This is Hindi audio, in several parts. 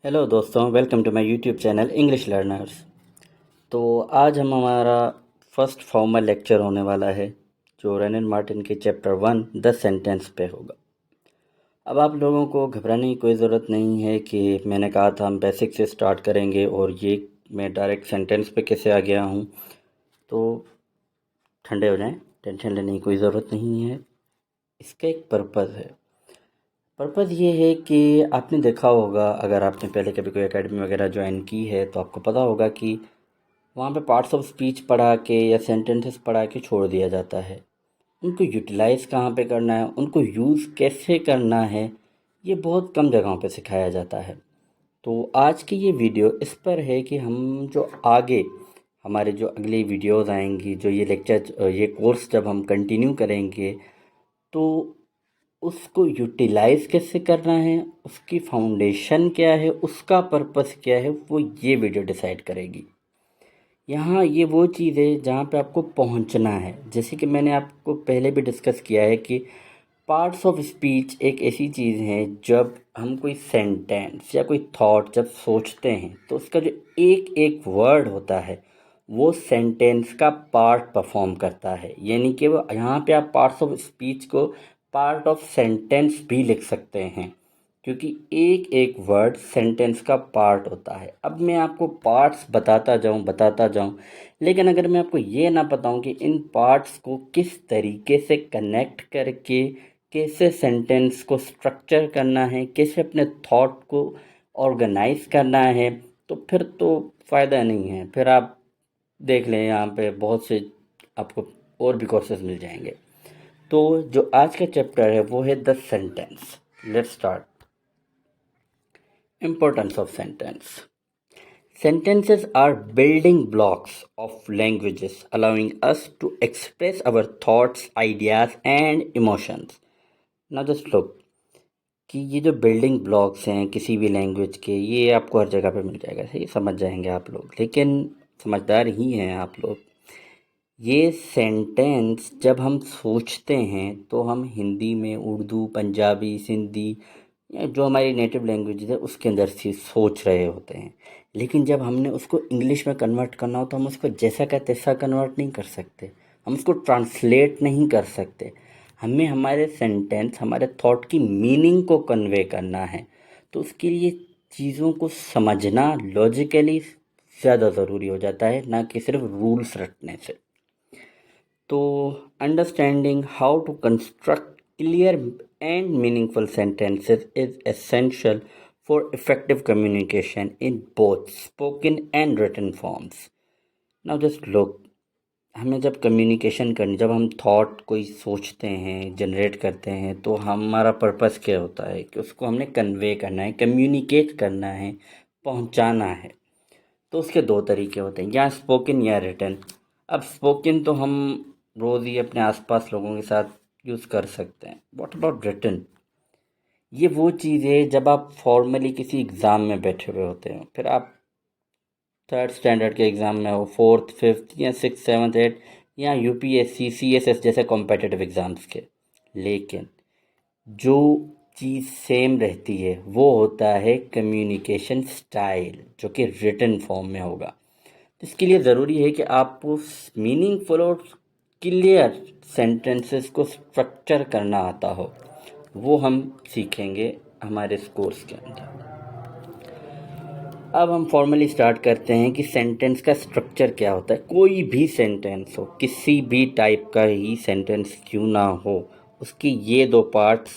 हेलो दोस्तों, welcome to my YouTube channel English learners. तो आज हमारा फर्स्ट फॉर्मल लेक्चर होने वाला है जो रेनन मार्टिन के चैप्टर 1 द सेंटेंस पे होगा। अब आप लोगों को घबराने की कोई ज़रूरत नहीं है कि मैंने कहा था हम बेसिक से स्टार्ट करेंगे और ये मैं डायरेक्ट सेंटेंस पे कैसे आ गया हूँ। तो ठंडे हो जाएं, टेंशन लेने की कोई ज़रूरत नहीं है। इसका एक पर्पज़ है। पर्पज़ ये है कि आपने देखा होगा, अगर आपने पहले कभी कोई एकेडमी वगैरह ज्वाइन की है तो आपको पता होगा कि वहाँ पे पार्ट्स ऑफ स्पीच पढ़ा के या सेंटेंसेस पढ़ा के छोड़ दिया जाता है। उनको यूटिलाइज़ कहाँ पे करना है, उनको यूज़ कैसे करना है, ये बहुत कम जगहों पे सिखाया जाता है। तो आज की ये वीडियो इस पर है कि हम जो आगे हमारे जो अगली वीडियोज़ आएंगी, जो ये लेक्चर ये कोर्स जब हम कंटिन्यू करेंगे तो उसको यूटिलाइज़ कैसे करना है, उसकी फाउंडेशन क्या है, उसका पर्पस क्या है, वो ये वीडियो डिसाइड करेगी। यहाँ ये वो चीज़ है जहाँ पे आपको पहुँचना है। जैसे कि मैंने आपको पहले भी डिस्कस किया है कि पार्ट्स ऑफ स्पीच एक ऐसी चीज़ है, जब हम कोई सेंटेंस या कोई थॉट जब सोचते हैं तो उसका जो एक एक वर्ड होता है वो सेंटेंस का पार्ट परफॉर्म करता है। यानी कि वो यहाँ पे आप पार्ट्स ऑफ स्पीच को पार्ट ऑफ सेंटेंस भी लिख सकते हैं, क्योंकि एक एक वर्ड सेंटेंस का पार्ट होता है। अब मैं आपको पार्ट्स बताता जाऊँ, लेकिन अगर मैं आपको ये ना बताऊँ कि इन पार्ट्स को किस तरीके से कनेक्ट करके कैसे सेंटेंस को स्ट्रक्चर करना है, कैसे अपने थॉट को ऑर्गेनाइज करना है, तो फिर तो फ़ायदा नहीं है। फिर आप देख लें, यहाँ पे बहुत से आपको और भी कोर्सेज मिल जाएंगे। तो जो आज का चैप्टर है वो है the sentence. Let's start. Importance of sentence. Sentences are building blocks of languages, allowing us to express our thoughts, ideas, and emotions. Now just look कि ये जो बिल्डिंग ब्लॉक्स हैं किसी भी लैंग्वेज के, ये आपको हर जगह पे मिल जाएगा, सही समझ जाएंगे आप लोग, लेकिन समझदार ही हैं आप लोग। ये सेंटेंस जब हम सोचते हैं तो हम हिंदी में, उर्दू, पंजाबी, सिंधी या जो हमारी नेटिव लैंग्वेज है उसके अंदर से सोच रहे होते हैं। लेकिन जब हमने उसको इंग्लिश में कन्वर्ट करना हो तो हम उसको जैसा का तैसा कन्वर्ट नहीं कर सकते, हम उसको ट्रांसलेट नहीं कर सकते। हमें हमारे सेंटेंस, हमारे थॉट की मीनिंग को कन्वे करना है। तो उसके लिए चीज़ों को समझना लॉजिकली ज़्यादा ज़रूरी हो जाता है, ना कि सिर्फ रूल्स रटने से। तो understanding how to construct clear and meaningful sentences is essential for effective communication in both spoken and written forms. Now just look, हमें जब कम्युनिकेशन करनी, जब हम थॉट कोई सोचते हैं, जनरेट करते हैं, तो हमारा पर्पस क्या होता है कि उसको हमने कन्वे करना है, कम्युनिकेट करना है, पहुंचाना है। तो उसके दो तरीके होते हैं, या स्पोकन या रिटन। अब स्पोकन तो हम रोज़ ही अपने आसपास लोगों के साथ यूज़ कर सकते हैं। What about written? ये वो चीज़ है जब आप फॉर्मली किसी एग्ज़ाम में बैठे हुए होते हैं, फिर आप थर्ड स्टैंडर्ड के एग्ज़ाम में हो, फोर्थ, फिफ्थ या सिक्स, सेवन्थ, एट, या यूपीएससी, सीएसएस जैसे कॉम्पिटिटिव एग्ज़ाम्स के। लेकिन जो चीज़ सेम रहती है वो होता है कम्युनिकेशन स्टाइल, जो कि रिटन फॉर्म में होगा। इसके लिए ज़रूरी है कि आपको मीनिंगफुल और क्लियर सेंटेंसेस को स्ट्रक्चर करना आता हो। वो हम सीखेंगे हमारे इस कोर्स के अंदर। अब हम फॉर्मली स्टार्ट करते हैं कि सेंटेंस का स्ट्रक्चर क्या होता है। कोई भी सेंटेंस हो, किसी भी टाइप का ही सेंटेंस क्यों ना हो, उसकी ये दो पार्ट्स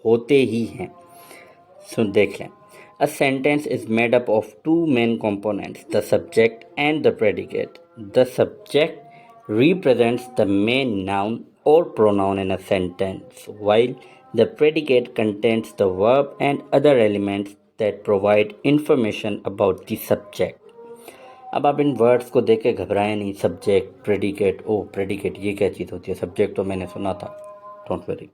होते ही हैं। सो देख लें। A sentence is made up of two main components, the subject and the predicate. The subject represents the main noun or pronoun in a sentence, while the predicate contains the verb and other elements that provide information about the subject. अब आप इन वर्ड्स को देख के घबराएं नहीं। सब्जेक्ट, प्रेडिकेट, ओ प्रेडिकेट ये क्या चीज़ होती है? सब्जेक्ट तो मैंने सुना था, डोंट वरी।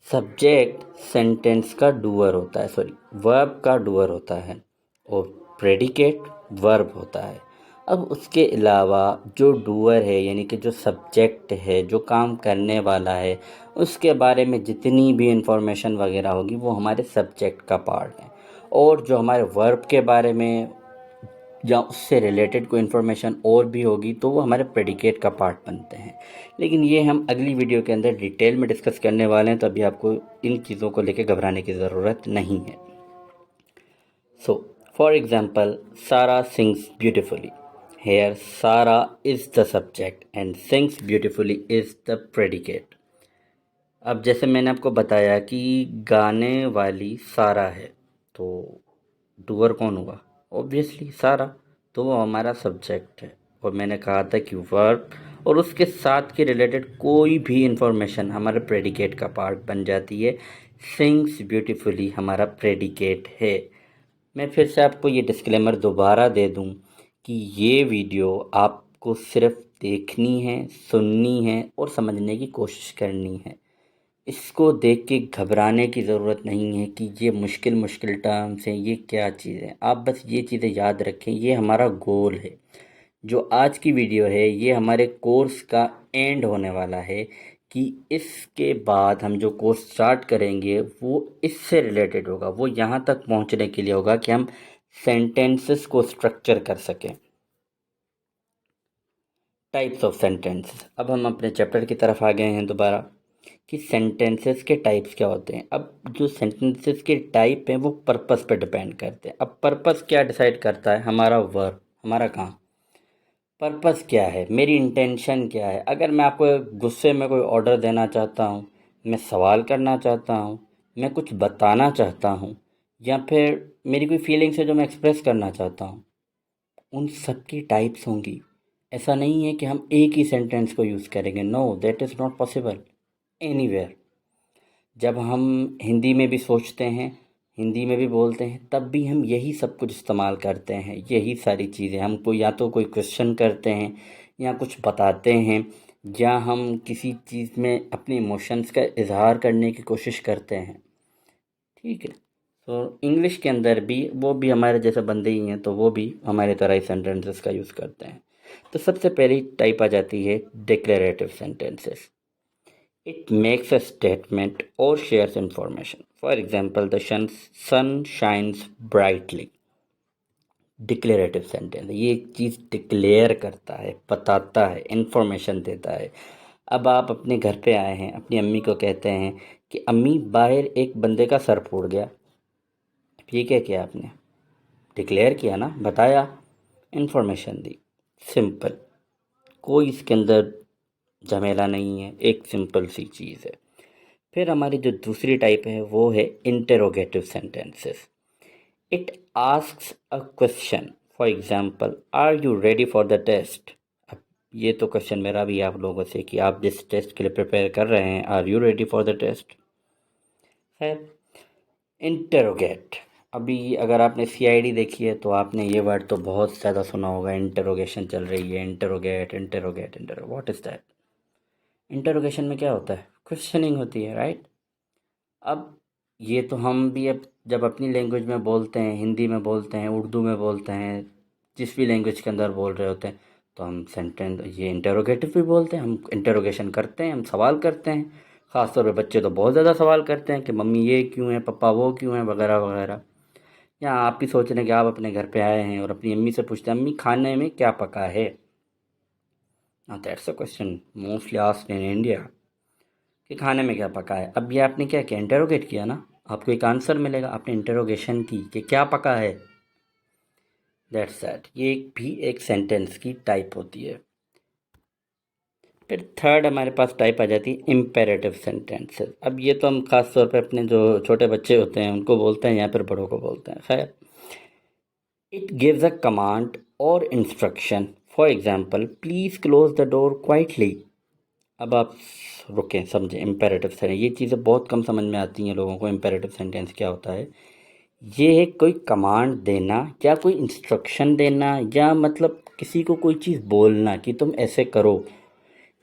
सब्जेक्ट सेंटेंस का डूअर होता है, सॉरी वर्ब का डूअर होता है, और प्रेडिकेट वर्ब होता है। अब उसके अलावा जो डूअर है, यानी कि जो सब्जेक्ट है, जो काम करने वाला है, उसके बारे में जितनी भी इंफॉर्मेशन वगैरह होगी वो हमारे सब्जेक्ट का पार्ट है। और जो हमारे वर्ब के बारे में या उससे रिलेटेड कोई इन्फॉर्मेशन और भी होगी तो वो हमारे प्रेडिकेट का पार्ट बनते हैं। लेकिन ये हम अगली वीडियो के अंदर डिटेल में डिस्कस करने वाले हैं, तो अभी आपको इन चीज़ों को लेकर घबराने की ज़रूरत नहीं है। सो फॉर एग्जाम्पल, सारा सिंग्स ब्यूटिफुली। हेयर सारा is the subject and sings beautifully is the predicate. अब जैसे मैंने आपको बताया कि गाने वाली सारा है, तो डूअर कौन हुआ? ऑब्वियसली सारा, तो वो हमारा सब्जेक्ट है। और मैंने कहा था कि वर्ब और उसके साथ के रिलेटेड कोई भी इंफॉर्मेशन हमारे प्रेडिकेट का पार्ट बन जाती है। सिंग्स ब्यूटीफुली हमारा प्रेडिकेट है। मैं फिर से आपको ये डिस्क्लेमर दोबारा दे दूं कि ये वीडियो आपको सिर्फ देखनी है, सुननी है और समझने की कोशिश करनी है। इसको देख के घबराने की ज़रूरत नहीं है कि ये मुश्किल मुश्किल टर्म्स हैं, ये क्या चीज़ है। आप बस ये चीज़ें याद रखें, ये हमारा गोल है। जो आज की वीडियो है ये हमारे कोर्स का एंड होने वाला है कि इसके बाद हम जो कोर्स स्टार्ट करेंगे वो इससे रिलेटेड होगा। वो यहाँ तक पहुँचने के लिए होगा कि हम सेंटेंसेस को स्ट्रक्चर कर सकें। Types of sentences. अब हम अपने चैप्टर की तरफ आ गए हैं दोबारा कि सेंटेंसेस के टाइप्स क्या होते हैं। अब जो सेंटेंसेस के टाइप हैं वो पर्पस पे डिपेंड करते हैं। अब पर्पस क्या डिसाइड करता है? हमारा वर्ब, हमारा काम। पर्पस क्या है? मेरी इंटेंशन क्या है? अगर मैं आपको गुस्से में कोई ऑर्डर देना चाहता हूँ, मैं सवाल करना चाहता हूँ, मैं कुछ बताना चाहता हूँ, या फिर मेरी कोई फीलिंग्स है जो मैं एक्सप्रेस करना चाहता हूँ, उन सब की टाइप्स होंगी। ऐसा नहीं है कि हम एक ही सेंटेंस को यूज़ करेंगे। No, that is not possible anywhere. जब हम हिंदी में भी सोचते हैं, हिंदी में भी बोलते हैं, तब भी हम यही सब कुछ इस्तेमाल करते हैं। यही सारी चीज़ें हम कोई या तो कोई क्वेश्चन करते हैं या कुछ बताते हैं, या हम किसी चीज़ में अपने इमोशंस का इजहार करने की कोशिश करते हैं। ठीक है, तो इंग्लिश के अंदर भी वो भी हमारे जैसे बंदे ही हैं, तो वो भी हमारे तरह ही सेंटेंसेस का यूज़ करते हैं। तो सबसे पहली टाइप आ जाती है declarative sentences. It makes a statement or shares information. For example, the sun shines brightly. Declarative sentence, ये एक चीज़ डिक्लेयर करता है, बताता है, इंफॉर्मेशन देता है। अब आप अपने घर पे आए हैं, अपनी अम्मी को कहते हैं कि अम्मी बाहर एक बंदे का सर फूट गया। ये क्या किया आपने? डिक्लेयर किया ना, बताया, इंफॉर्मेशन दी। सिंपल, कोई इसके अंदर झमेला नहीं है, एक सिंपल सी चीज़ है। फिर हमारी जो दूसरी टाइप है वो है interrogative sentences. It asks a question. For example, are you ready for the test? अब ये तो क्वेश्चन मेरा भी आप लोगों से कि आप जिस टेस्ट के लिए प्रिपेयर कर रहे हैं, are you ready for the test? है इंटेरोगेट। अभी अगर आपने सीआईडी देखी है तो आपने ये वर्ड तो बहुत ज़्यादा सुना होगा, इंटेरोगेशन चल रही है, interrogate interrogate interrogate. What is that? Interrogation में क्या होता है? क्वेश्चनिंग होती है, राइट? अब ये तो हम भी अब जब अपनी लैंग्वेज में बोलते हैं, हिंदी में बोलते हैं, उर्दू में बोलते हैं, जिस भी लैंग्वेज के अंदर बोल रहे होते हैं, तो हम सेंटेंस ये इंटेरोगेटिव भी बोलते हैं। हम इंटेरोगेशन करते हैं, हम सवाल करते हैं। ख़ासतौर पे बच्चे तो बहुत ज़्यादा सवाल करते हैं कि मम्मी ये क्यों है, पापा वो क्यों है, वगैरह वगैरह। या आप भी सोच रहे हैं कि आप अपने घर पे आए हैं और अपनी अम्मी से पूछते हैं, अम्मी खाने में क्या पका है? That's a question mostly asked in India कि खाने में क्या पका है। अब ये आपने क्या किया? इंटेरोगेट किया ना, आपको एक आंसर मिलेगा। आपने इंटेरोगेशन की कि क्या पका है। दैट्स दैट, ये भी एक सेंटेंस की टाइप होती है। फिर थर्ड हमारे पास टाइप आ जाती है इम्पेरेटिव सेंटेंसेस। अब ये तो हम खास तौर पे अपने जो छोटे बच्चे होते हैं उनको बोलते हैं या फिर बड़ों को बोलते हैं। खैर, इट गिव्स अ कमांड और instruction. For example, please close the door quietly. अब आप रुकें, समझें इम्पेरेटिव सेंटेंस। ये चीज़ें बहुत कम समझ में आती हैं लोगों को। इम्पेरेटिव सेंटेंस क्या होता है? ये है कोई कमांड देना या कोई इंस्ट्रक्शन देना, या मतलब किसी को कोई चीज़ बोलना कि तुम ऐसे करो।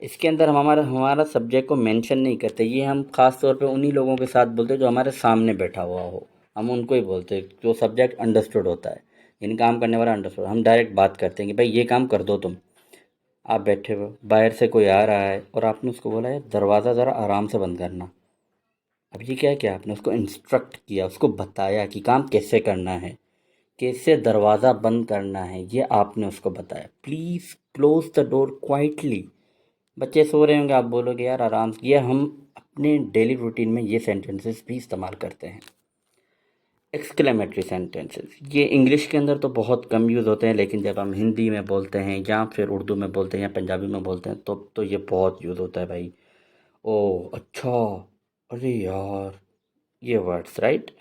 इसके अंदर हम हमारा हमारा सब्जेक्ट को मेंशन नहीं करते। ये हम खास तौर पे उन्हीं लोगों के साथ बोलते हैं जो हमारे सामने बैठा हुआ हो। हम उनको ही बोलते हैं जो सब्जेक्ट अंडरस्टूड होता है, यानी काम करने वाला अंडरस्टूड। हम डायरेक्ट बात करते हैं कि भाई ये काम कर दो तुम। आप बैठे हो, बाहर से कोई आ रहा है और आपने उसको बोला है दरवाज़ा ज़रा आराम से बंद करना। अब ये क्या किया आपने, उसको इंस्ट्रक्ट किया, उसको बताया कि काम कैसे करना है, कैसे दरवाज़ा बंद करना है, ये आपने उसको बताया। Please close the door quietly. बच्चे सो रहे होंगे, आप बोलोगे यार आराम से। ये हम अपने डेली रूटीन में ये सेंटेंसेस भी इस्तेमाल करते हैं। एक्सक्लेमेटरी सेंटेंसेस ये इंग्लिश के अंदर तो बहुत कम यूज़ होते हैं, लेकिन जब हम हिंदी में बोलते हैं या फिर उर्दू में बोलते हैं या पंजाबी में बोलते हैं तो ये बहुत यूज़ होता है भाई। ओह अच्छा, अरे यार, ये वर्ड्स राइट।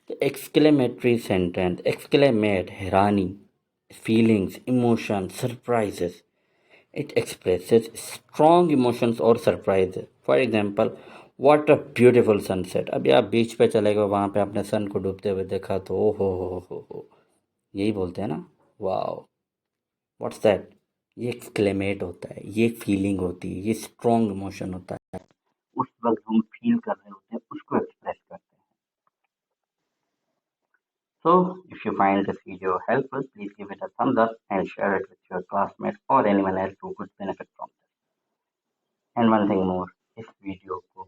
तो एक्सक्लेमेटरी सेंटेंस, एक्सक्लेमेट हैरानी, feelings, emotion, surprises. It expresses strong emotions or surprise. For example, what a beautiful sunset. अभी आप बीच पे चले गए, वहाँ पे आपने सन को डूबते हुए देखा तो ओ हो, यही बोलते हैं ना, वाओ, व्हाट्स दैट। ये एक्सक्लेमेट होता है, ये फीलिंग होती है, ये स्ट्रॉन्ग इमोशन होता है, उस वक्त हम फील कर रहे होते हैं, उसको एक्सप्रेस करते हैं। So, if you find this video helpful, please give it a thumbs up and share it with your classmates or anyone else who could benefit from this. And one thing more, इस वीडियो को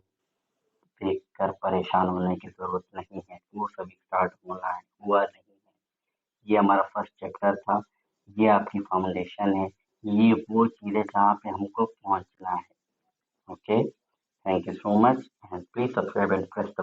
देखकर परेशान होने की ज़रूरत नहीं है, वो सभी स्टार्ट होना है, हुआ नहीं है। ये हमारा फर्स्ट चैप्टर था, ये आपकी फाउंडेशन है, ये वो चीज़ है जहाँ पे हमको पहुँचना है। Okay, thank you so much and please subscribe and press the